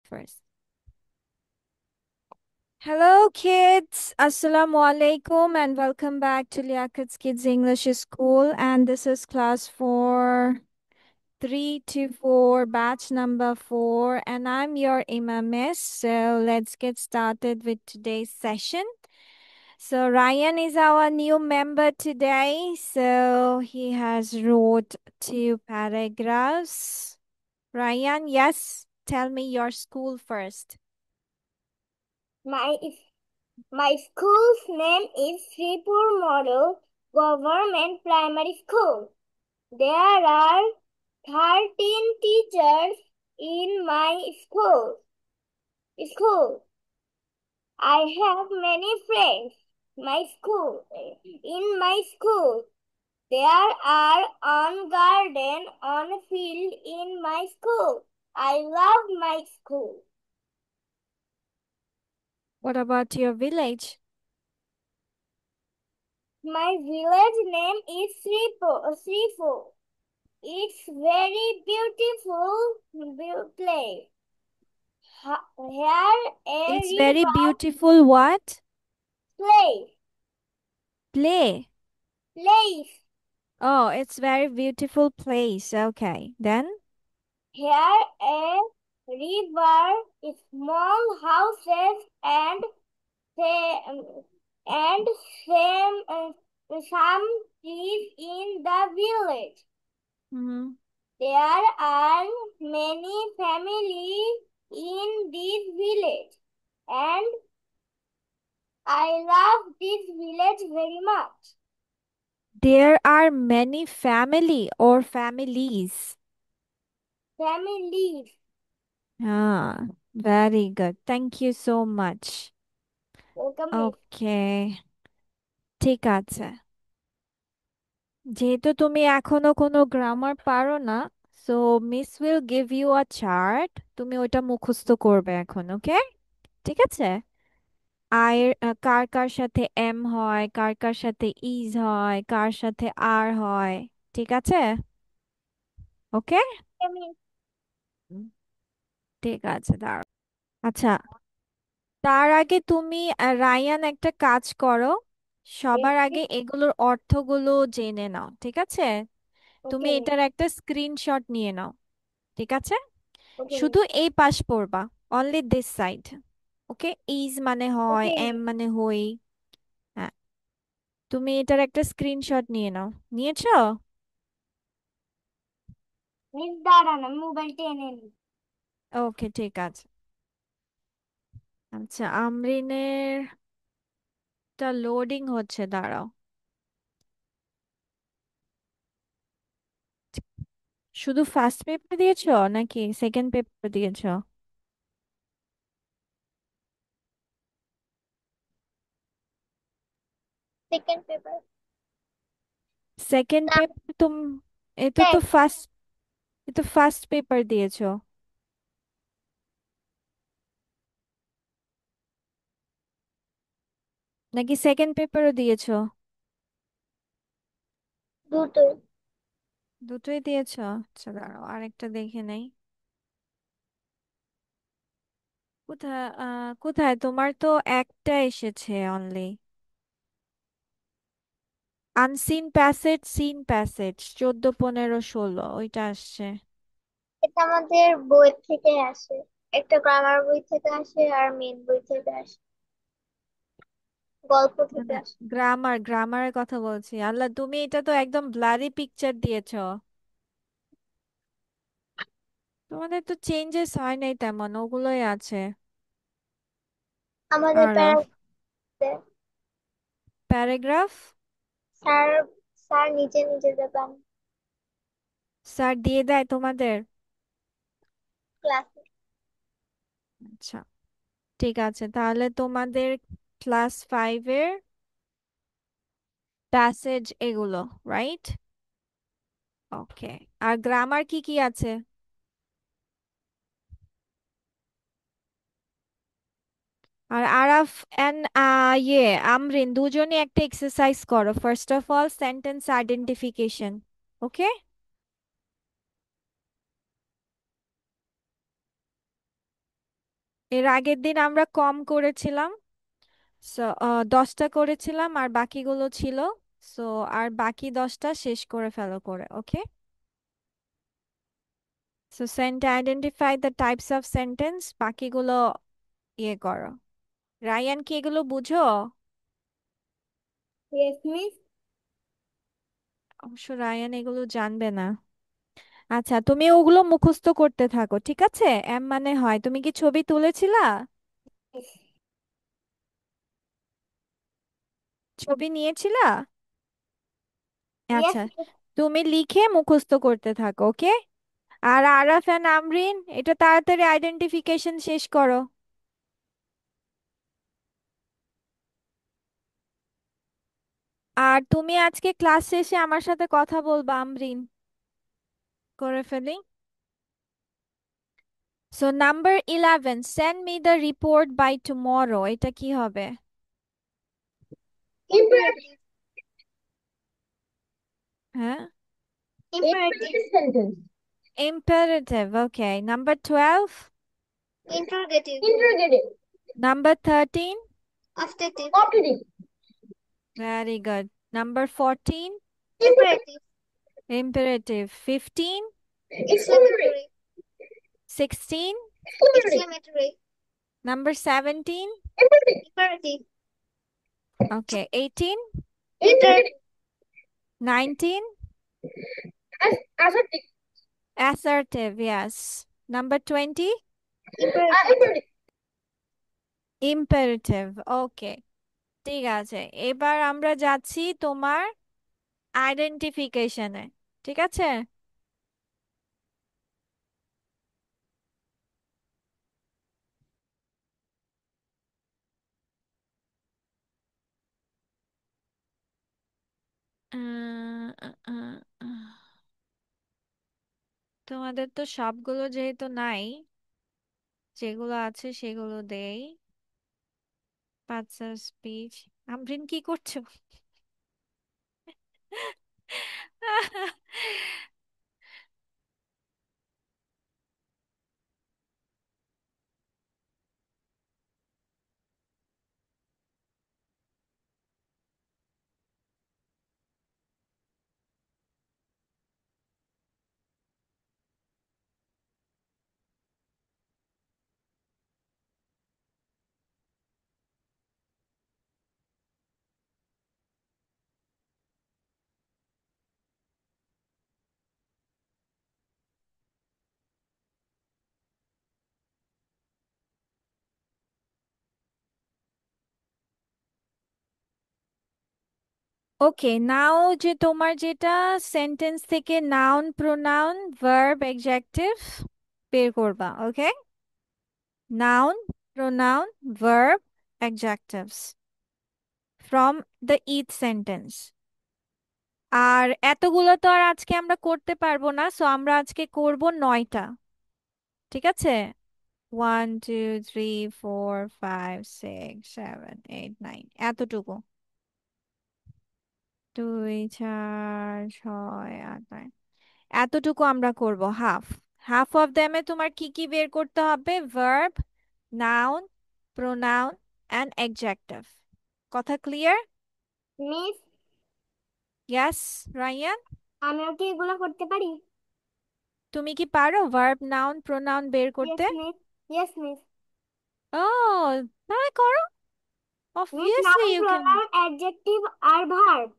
first. Hello, kids. Assalamu alaikum and welcome back to Liakat's Kids English School. And this is class 3 to 4, batch number 4. And I'm your Imam Miss. So let's get started with today's session. So Ryan is our new member today. So he has wrote 2 paragraphs. Ryan, yes, tell me your school first. My school's name is Sripur Model Government Primary School. There are 13 teachers in my school. I have many friends. In my school, there are on garden, on field in my school. I love my school. What about your village? My village name is Sripur. It's very beautiful place. Here a It's very river beautiful what? place. Play. Place. Oh, it's very beautiful place. Okay. Then Here a river, small houses sa- and some trees in the village. hmm There are many families in this village, and I love this village very much. there are many family or families. Families. Ah, very good. Thank you so much. Welcome, Miss. Okay, ঠিক আছে। যেহেতু তুমি এখনো কোনো grammar পারো না, so miss will give you a chart. তুমি ওইটা মুখস্থ করবে এখন, ওকে? ঠিক আছে? আয়ের কার কার সাথে এম হয়, কার কার সাথে ইজ হয়, কার সাথে আর হয়। ঠিক আছে? ওকে? Miss. ঠিক আছে, দাঁড়াও। আচ্ছা, তার আগে তুমি রায়ান একটা কাজ করো। Yes, সবার আগে Miss. এগুলোর অর্থগুলো জেনে নাও। ঠিক আছে? তুমি Okay, Miss. এটার একটা স্ক্রিনশট নিয়ে নাও। ঠিক আছে? Okay, Miss. শুধু এই পাশ পড়বা, only this side. Okay? Is মানে হয়, Okay, এম Miss. মানে হই। হ্যাঁ, তুমি এটার একটা স্ক্রিনশট নিয়ে নাও। নিয়েছো? Miss দাঁড়ান মোবাইল টেনে নি। ওকে, ঠিক আছে। আচ্ছা, আমরিনের টা লোডিং হচ্ছে, দাঁড়াও। শুধু ফার্স্ট পেপার দিয়েছো নাকি সেকেন্ড পেপার দিয়েছো? Second paper. সেকেন্ড পেপার এটা তো Yes. ফার্স্ট, এটা ফার্স্ট পেপার দিয়েছো নাকি সেকেন্ড পেপারও দিয়েছো? দুটোই। দুটোই দিয়েছো? আচ্ছা, দাঁড়াও আরেকটা দেখে নেই। কোথায় কোথায় তোমার তো একটা এসেছে only. Unseen passage, seen passage 14, 15, 16 ওইটা আসছে। এটা আমাদের বই থেকে আসে, একটা গ্রামার বই থেকে আসে আর মেন বই থেকে আসে, গল্প থেকে মানে আসে। গ্রামারের কথা বলছি। আল্লাহ, তুমি এটা তো একদম ব্লারি পিকচার দিয়েছো। তোমাদের তো চেঞ্জেস হয় নাই তেমন, ওগুলোই আছে। আমাদের আরফ প্যারাতে প্যারাগ্রাফ স্যার স্যার নিজে নিজে দেবেন স্যার দিয়ে দেয় তোমাদের? ক্লাসে। আচ্ছা, ঠিক আছে, তাহলে তোমাদের ক্লাস 5-এর প্যাসেজ এগুলো, রাইট? ওকে। আর গ্রামার কি কি আছে? আর আরাফ এন্ড আমরিন দুজনই একটা এক্সারসাইজ করো। First of all sentence identification. Okay? এর আগের দিন আমরা কম করেছিলাম। সো 10টা করেছিলাম আর বাকিগুলো ছিল। সো আর বাকি 10টা শেষ করে ফেলো করে, okay? So identify the types of sentence, বাকিগুলো ইয়ে করো। রায়ান, কি এগুলো বুঝো? Yes, miss. অবশ্য রায়ান এগুলো জানবে না। আচ্ছা, তুমি ওগুলো মুখস্থ করতে থাকো, ঠিক আছে? এম মানে হয়। তুমি কি ছবি তুলেছিলা? ছবি নিয়েছিলা? Yes, আচ্ছা, miss. তুমি লিখে মুখস্থ করতে থাকো, ওকে? আর আরাফ এন্ড আমরিন, এটা তাড়াতাড়ি আইডেন্টিফিকেশন শেষ করো। আর তুমি আজকে ক্লাস শেষে আমার সাথে কথা বলবা, আমরিন। করে ফেলি। So number 11, send me the report by tomorrow, এটা কি হবে? Imperative. হ্যাঁ, Imperative sentence. imperative. Okay, number 12, Interrogative. Interrogative. Number 13, Affirmative. Affirmative. Very good, number 14, Imperative. imperative, 15, Exclamatory. 16, Exclamatory. number 17, Imperative. okay, 18, Imperative. 19, Assertive. assertive, yes. Number 20, Imperative. imperative, okay. ঠিক আছে, এবার আমরা যাচ্ছি তোমার আইডেন্টিফিকেশনে, ঠিক আছে? আহ, আহ, আহ, আহ। তোমাদের তো সবগুলো যেহেতু নাই, যেগুলো আছে সেগুলো দেই। পাঁচটা স্পিচ। আমরিন, কি করছো? ওকে, নাও যে তোমার যেটা সেন্টেন্স থেকে নাউন, প্রোনাউন, ভার্ব, এডজেক্টিভ বের করবা, okay? Noun, pronoun, verb, adjectives from the each sentence. আর এতগুলো তো আর আজকে আমরা করতে পারবো না, সো আমরা আজকে করব 9টা, ঠিক আছে? 1 2 3 4 5 6 7 8 9, এতটুকু। 2 4 6 8 9, এতটুকু আমরা করব। হাফ হাফ অফ দেমে তোমার কি কি বের করতে হবে? Verb, noun, pronoun and adjective. কথা ক্লিয়ার? Miss, yes, Rayan? আমিও কি এগুলো করতে পারি? তুমি কি পারো ভার্ব, নাউন, প্রোনাউন বের ইয়েস করতে? মিস। Yes miss. ও, তাহলে করো। Miss, obviously noun, you can. Pronoun, adjective আর ভার্ব।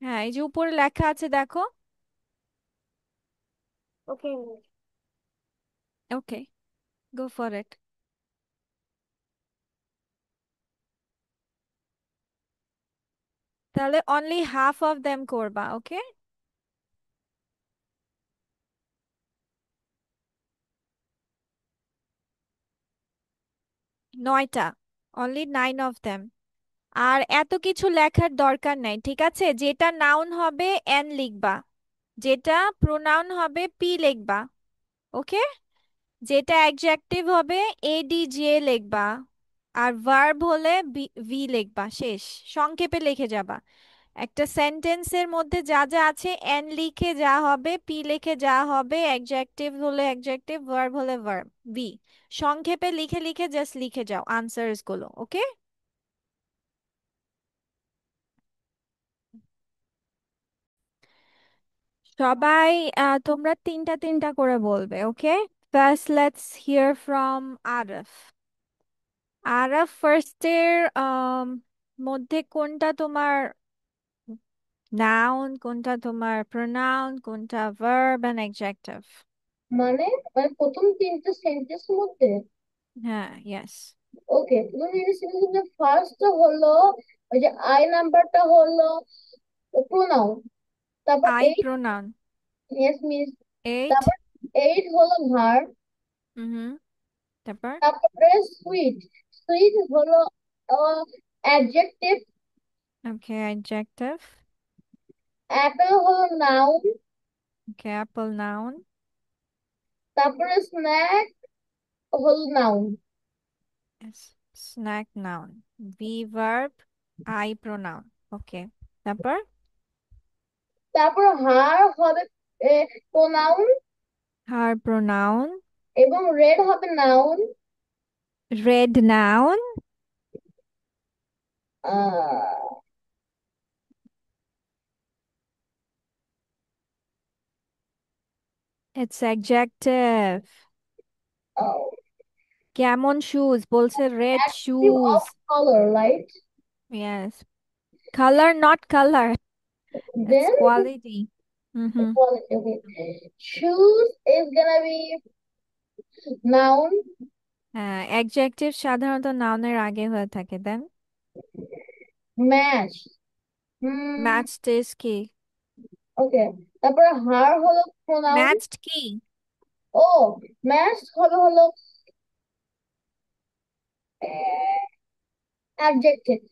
হ্যাঁ, এই যে উপরে লেখা আছে দেখো। Okay miss. Okay, go for it. তাহলে অনলি হাফ অফ দেম করবা, ওকে? 9টা, অনলি 9 অফ দেম। আর এত কিছু লেখার দরকার নাই, ঠিক আছে? যেটা নাউন হবে এন লিখবা, যেটা প্রোনাউন হবে পি লিখবা, ওকে? যেটা অ্যাডজেক্টিভ হবে এডি জে লিখবা, আর ভার্ব হলে ভি লিখবা, শেষ। সংক্ষেপে লিখে যাবা। একটা সেন্টেন্সের মধ্যে যা যা আছে এন লিখে যা হবে, পি লিখে যা হবে, অ্যাডজেক্টিভ হলে অ্যাডজেক্টিভ, ভার্ব হলে ভার্ব, ভি। সংক্ষেপে লিখে লিখে জাস্ট লিখে যাও আনসার্স গুলো, ওকে? সবাই তোমরা তিনটা তিনটা করে বলবে, okay? First let's hear from Araf. Araf, ফার্স্টের মধ্যে কোনটা তোমার নাউন, কোনটা তোমার প্রোনাউন, কোনটা ভার্ব এন্ড অ্যাডজেক্টিভ? মানে মানে প্রথম তিনটা সেন্টেন্সের মধ্যে। হ্যাঁ, ইয়েস। ওকে, প্রথম তিনটা সেন্টেন্সের ফার্স্ট হলো ওই যে আই নাম্বারটা হলো প্রোনাউন। তারপর I ate, pronoun. Yes miss. Ate. তারপর এইট হলো ভার্ব। হুম। তারপর? তারপরে সুইট, সুইট হলো অ্যাডজেক্টিভ। Okay, adjective. অ্যাপেল হলো নাউন। Okay, apple noun. তারপরে স্ন্যাক হলো নাউন। Snack noun. ভি ভার্ব, আই প্রোনাউন। ওকে, তারপর? তারপর হার হবে প্রোনাউন হার প্রোনাউন। এবং রেড হবে noun. Red noun. Ah it's adjective. কেমন শুজ বলছে? Red adjective shoes. of color, right? Yes. Colour, not colour, it's Then quality. Hmm. equality. Okay. Shoes is gonna be noun. হ্যাঁ, adjective সাধারণত নাউনের আগে হয়ে থাকে। দেন Match. Hmm. ম্যাচড ইজ কি? Okay. তারপরে হার হলো pronoun. ম্যাচড কি? ও, match হলো adjective.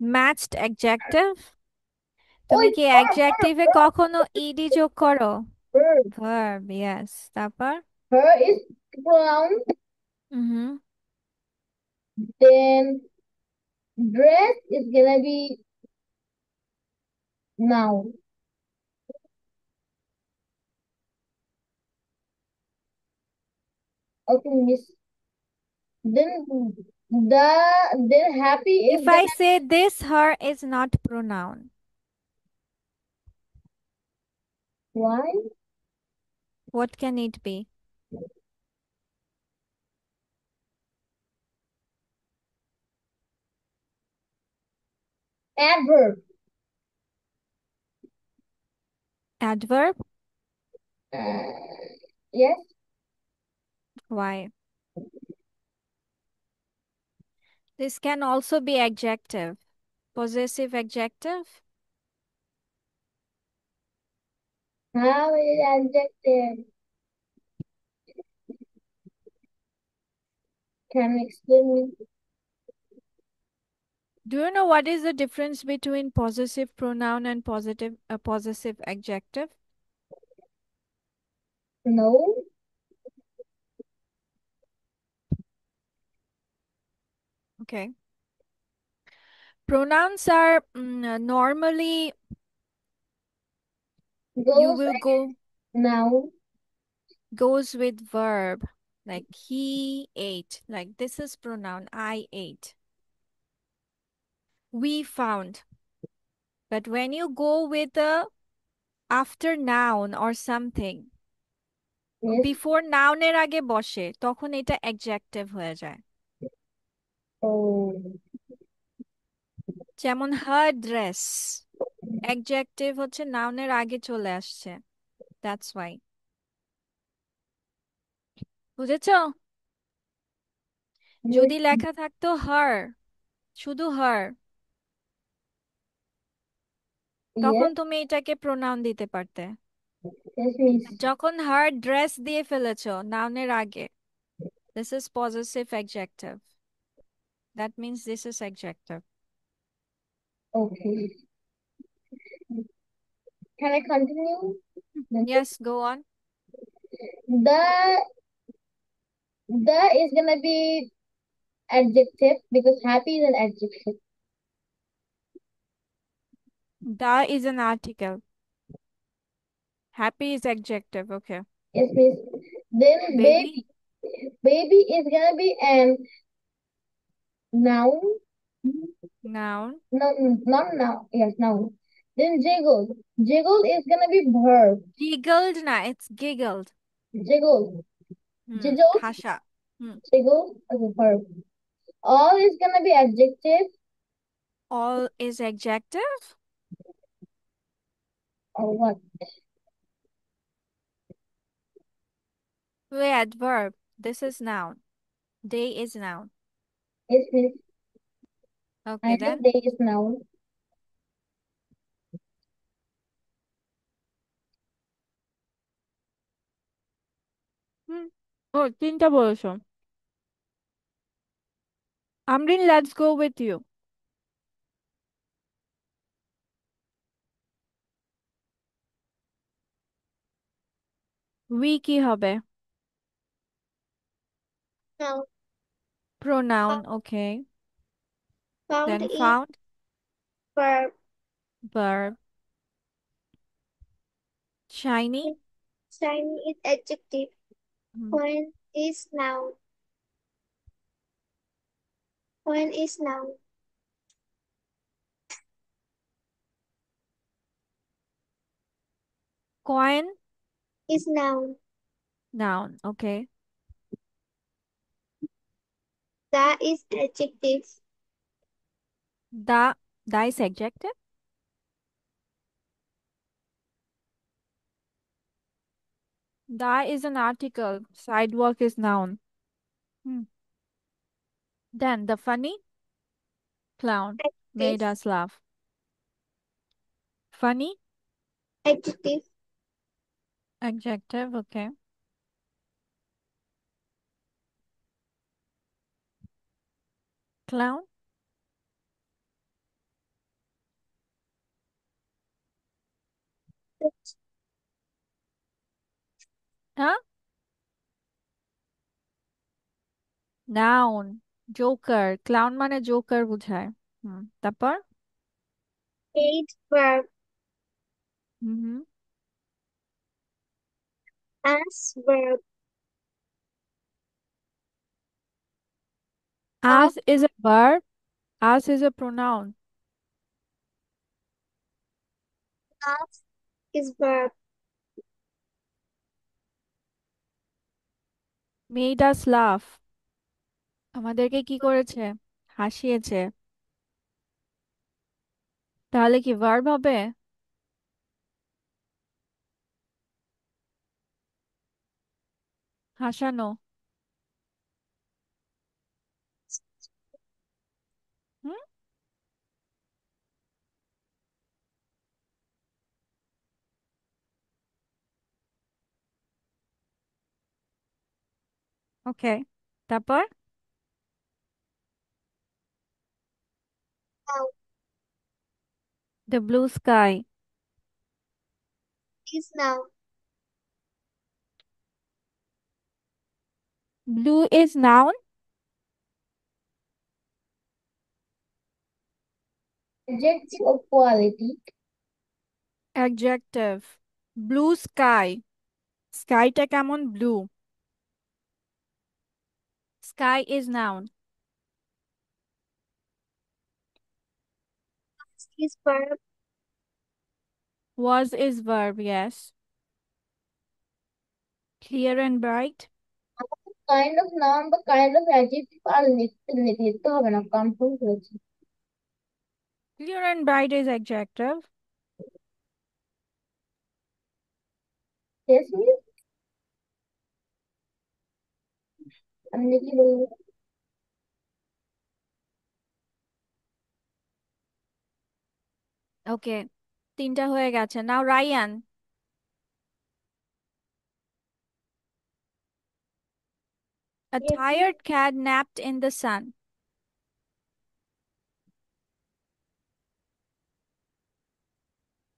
Matched adjective. ওই তুমি কি অ্যাডজেক্টিভে কখনো ইডি যোগ করো? verb. Verb, yes. তারপর? Her is pronoun. Hmm. Then dress is gonna be noun. Okay, miss. Then then happy is If I gonna say this, her is not pronoun. why? What can it be? Adverb. Adverb? Uh, yes. Why? This can also be adjective. Possessive adjective? How is adjective? Can you explain me? Do you know what is the difference between possessive pronoun and possessive adjective? No. Okay. Pronouns are normally you Goes will go noun. goes with verb, like he ate. Like this is pronoun, I ate. We found. But when you go with a after noun or something, Yes. Before নাউনের আগে বসে, তখন এটা adjective হয়ে যায়। Oh. যেমন হার dress, adjective হচ্ছে নাউনের আগে চলে আসছে, দ্যাটস ওয়াই। বুঝেছো? Yes. যদি লেখা থাকতো হার, শুধু হার, তখন Yes. তুমি এটাকে প্রোনাউন দিতে পারতে। Yes, miss. যখন হার ড্রেস দিয়ে ফেলেছো নাউনের আগে, this is possessive adjective, that means this is adjective. Okay. Can I continue? Yes, go on. The the is gonna be adjective because happy is an adjective. Da is an article. Happy is adjective. Okay. Yes, miss. Then Baby, baby is gonna be an noun. noun. No, not noun. Yes, noun. Then jiggle. Jiggle is gonna be verb. Giggled, na, it's giggled. Jiggle. Jiggle. Hasha. Hmm. Jiggle is a verb. All is gonna be adjective All is adjective. or what? Wait, adverb. This is noun. Day is noun. Yes, miss. I Okay, know then. there is noun. Hmm. Oh, তিনটা বলেছো. Amrin, let's go with you. We কি হবে? Noun. Pronoun. Okay. Found Then is found. verb. Verb. Shiny. Shiny is adjective. Hmm. Coin is noun. Coin is noun. Coin. Is noun. Noun. Okay. That is adjective. Da. Da is adjective. Da is an article. Sidewalk is noun. Hmm. Then the funny clown made Adjective. us laugh. Funny. Adjective. Adjective. Okay. Clown. Huh? Noun. Joker. Clown মানে Joker বোঝায়। তারপর Made verb. Hmm As verb. Of As is a verb. As is a pronoun. laugh is verb. Made us laugh. আমাদেরকে কি করেছে? হাসিয়েছে। তাহলে কি verb হবে? হাসানো। হুম ওকে। তারপর Noun the blue sky. is noun. Blue is noun. Adjective of quality. Adjective. Blue sky. স্কাইটা কেমন? Blue. Sky is noun. Is verb. Was is verb, yes. Clear and bright. Kind of noun বা kind of adjective আর লিখতে হবে না, confirm করেছি। Clear and bright is adjective. Yes, miss? আমি কি বলবো? ওকে, তিনটা হয়ে গেছে। নাও Ryan. A Yes, miss. tired cat napped in the sun.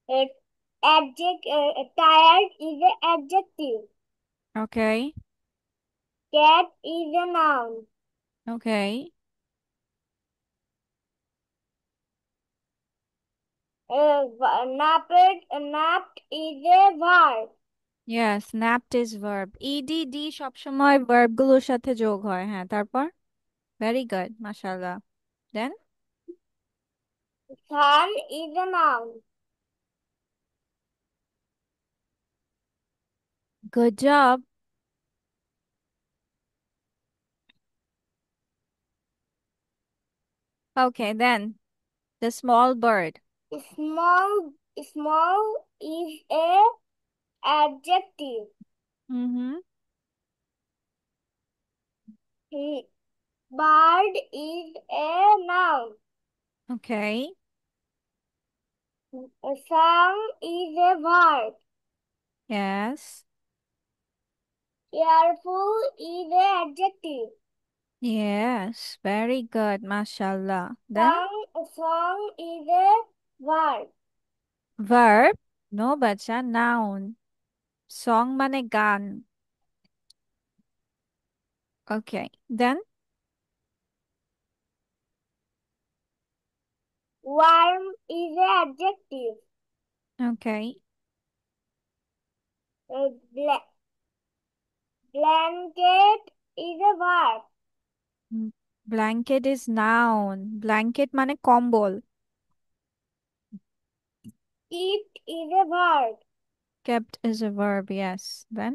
A tired is an adjective. Okay, Cat is a noun. okay. Napped is a verb. Yes, napped is verb. ed সবসময় verb গুলোর সাথে যোগ হয়। হ্যাঁ, তারপর very good, মাশাআল্লাহ। দেন Sun is a noun. Good job. Okay, then the small bird. Small is a adjective. Mm-hmm. Bird is a noun. Okay. Song is a verb. Yes. Careful is a adjective. Yes. Very good. Mashallah. Then Song is a verb. verb. No, bacha. Noun. Song মানে গান। Okay. Then Warm is a adjective. okay. Blanket is a verb. Mm, blanket is noun. Blanket মানে কম্বল। Kept is a verb. Kept is a verb. Yes. Then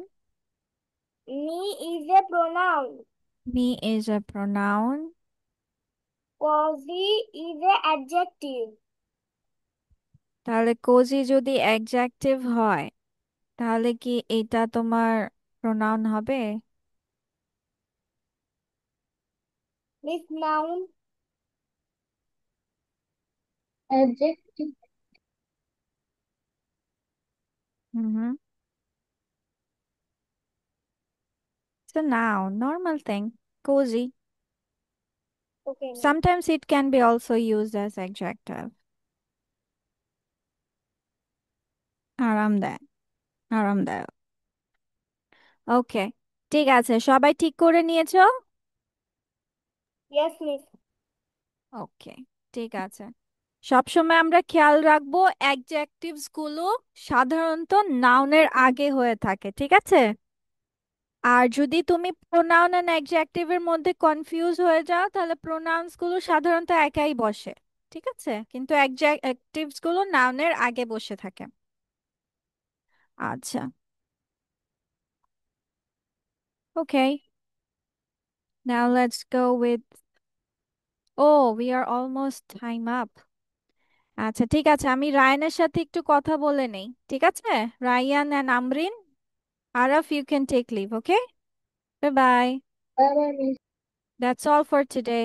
Me is a pronoun. me is a pronoun. Cozy is a adjective. তাহলে cosy যদি adjective হয় তাহলে কি এটা তোমার pronoun হবে? Miss noun. Adjective. Mm-hmm. It's a noun, normal thing. Cozy. Okay, ma'am. Sometimes it can be also used as adjective. আরামদায়ক, আরামদায়ক। ওকে, ঠিক আছে, সবাই ঠিক করে নিয়েছো? Yes, miss. ওকে, ঠিক আছে। সবসময় আমরা খেয়াল রাখবো অ্যাডজেক্টিভস গুলো সাধারণত নাউনের আগে হয়ে থাকে, ঠিক আছে? আর যদি তুমি প্রোনাউন এন্ড অ্যাডজেক্টিভের মধ্যে কনফিউজ হয়ে যাও তাহলে প্রোনাউন্স গুলো সাধারণত একাই বসে, ঠিক আছে? কিন্তু অ্যাডজেক্টিভস গুলো নাউনের আগে বসে থাকে। আচ্ছা, okay, now let's go with, oh we are almost time up. আচ্ছা, ঠিক আছে, আমি রায়ানের সাথে একটু কথা বলে নেই, ঠিক আছে? Ryan and Amrin, Araf, you can take leave, okay? Bye bye. Bye bye, Miss. That's all for today.